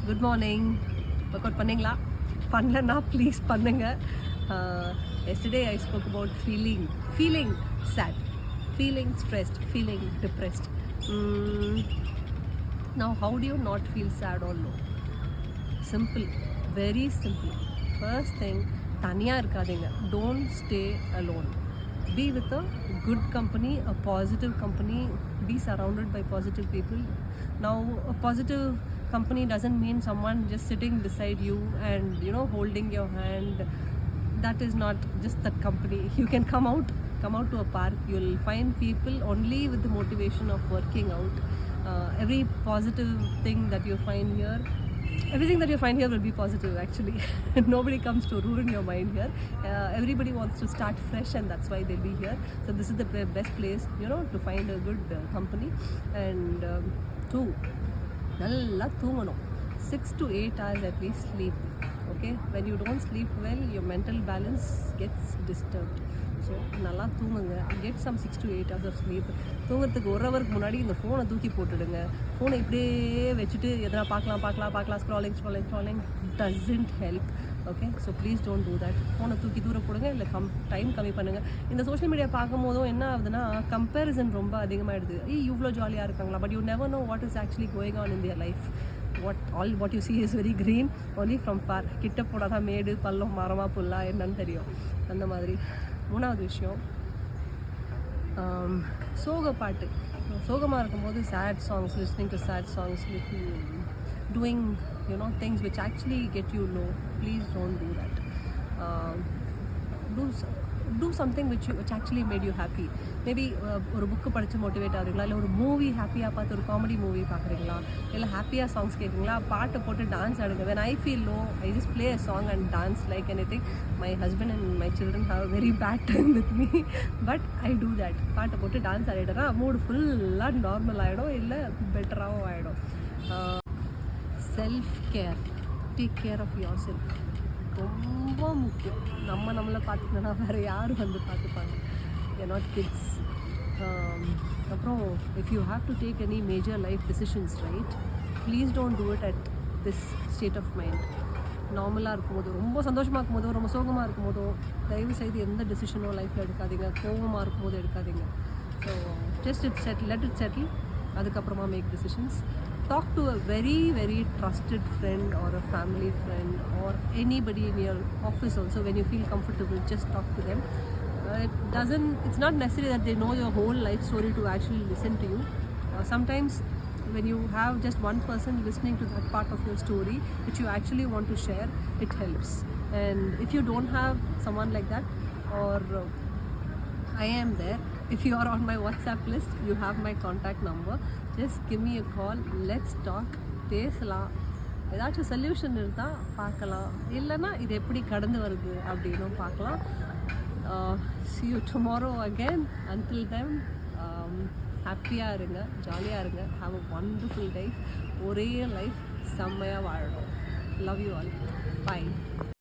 Good morning. Work out பண்ணிங்களா? பண்ணலன்னா please பண்ணுங்கள். Yesterday I spoke about feeling sad, feeling stressed, feeling depressed. Now how do you not feel sad or low? Simple, very simple. First thing, தனியாக இருக்காதீங்க. Don't stay alone. Be with a good company, a positive company. Be surrounded by positive people. Now a positive company doesn't mean someone just sitting beside you and holding your hand. That is not just that company. You can come out to a park. You'll find people only with the motivation of working out. Every positive thing that you find here, everything that you find here will be positive actually. Nobody comes to ruin your mind here. Everybody wants to start fresh, and that's why they'll be here. So this is the best place to find a good company. And two, nalla thoomanum. 6 to 8 hours at least sleep. Okay, when you don't sleep well, your mental balance gets disturbed. So நல்லா தூங்குங்க. Get some 6 to 8 hours of sleep. தூங்குறதுக்கு 1 ஹவருக்கு முன்னாடி இந்த ஃபோனை தூக்கி போட்டுடுங்க. ஃபோனை இப்படியே வச்சுட்டு எதனா பார்க்கலாம் scrolling doesn't help. Okay, so please don't do that. ஃபோனை தூக்கி தூரம் போடுங்க, இல்லை டைம் கம்மி பண்ணுங்கள். இந்த சோஷியல் மீடியா பார்க்கும் போதும் என்ன ஆகுதுன்னா, கம்பேரிசன் ரொம்ப அதிகமாகிடுது. இவ்வளோ ஜாலியாக இருக்காங்களா, but you never know what is actually going on in their life. What you see is very green only from far. கிட்ட போனால் தான் மேடு பள்ளம் மரமாக புல்லா என்னன்னு தெரியும். அந்த மாதிரி. மூணாவது விஷயம், சோக பாட்டு. சோகமாக இருக்கும்போது chat songs, listening to chat songs, doing things which actually get you low. Please don't do that. Do something which actually made you happy. Maybe ஒரு புக்கு படித்து மோட்டிவேட் ஆகுறீங்களா, இல்லை ஒரு மூவி ஹாப்பியாக பார்த்து ஒரு காமெடி மூவி பார்க்குறீங்களா, இல்லை ஹாப்பியாக சாங்ஸ் கேட்குறீங்களா, பாட்டை போட்டு டான்ஸ் ஆடுங்க. when I feel low, I just play a song and dance like anything. My husband and my children have a very bad time with me, but I do that. பாட்டை போட்டு dance ஆடிடுறா, மூடு ஃபுல்லாக normal ஆகிடும், இல்லை பெட்டராகவும் ஆகிடும். Self care, take care of yourself. ரொம்ப முக்கியம். நம்மளை பார்த்துக்கணுன்னா வேறு யார் வந்து பார்த்துப்பாங்க? you're not kids. அப்புறம் if you have to take any major life decisions, right, please don't do it at this state of mind. நார்மலாக இருக்கும்போது, ரொம்ப சந்தோஷமாக இருக்கும்போதோ, ரொம்ப சோகமாக இருக்கும்போதோ தயவு செய்து எந்த டெசிஷனோ லைஃப்பில் எடுக்காதீங்க. கோபமாக இருக்கும்போது எடுக்காதீங்க. So just let it settle. அதுக்கப்புறமா make decisions. Talk to a very, very trusted friend or a family friend or anybody in your office also. When you feel comfortable, just talk to them. It's not necessary that they know your whole life story to actually listen to you. Sometimes when you have just one person listening to that part of your story which you actually want to share, it helps. And if you don't have someone like that, or I am there. If you are on my WhatsApp list, you have my contact number. Just give me a call. Let's talk. பேசலாம். ஏதாச்சும் solution இருந்தால் பார்க்கலாம், இல்லைன்னா இது எப்படி கடந்து வருது அப்படின்னு பார்க்கலாம். See you tomorrow again. Until then, ஹாப்பியாக இருங்க, ஜாலியாக இருங்க. Have a wonderful day. ஒரே லைஃப் செம்மையாக வாழணும். Love you all. Bye.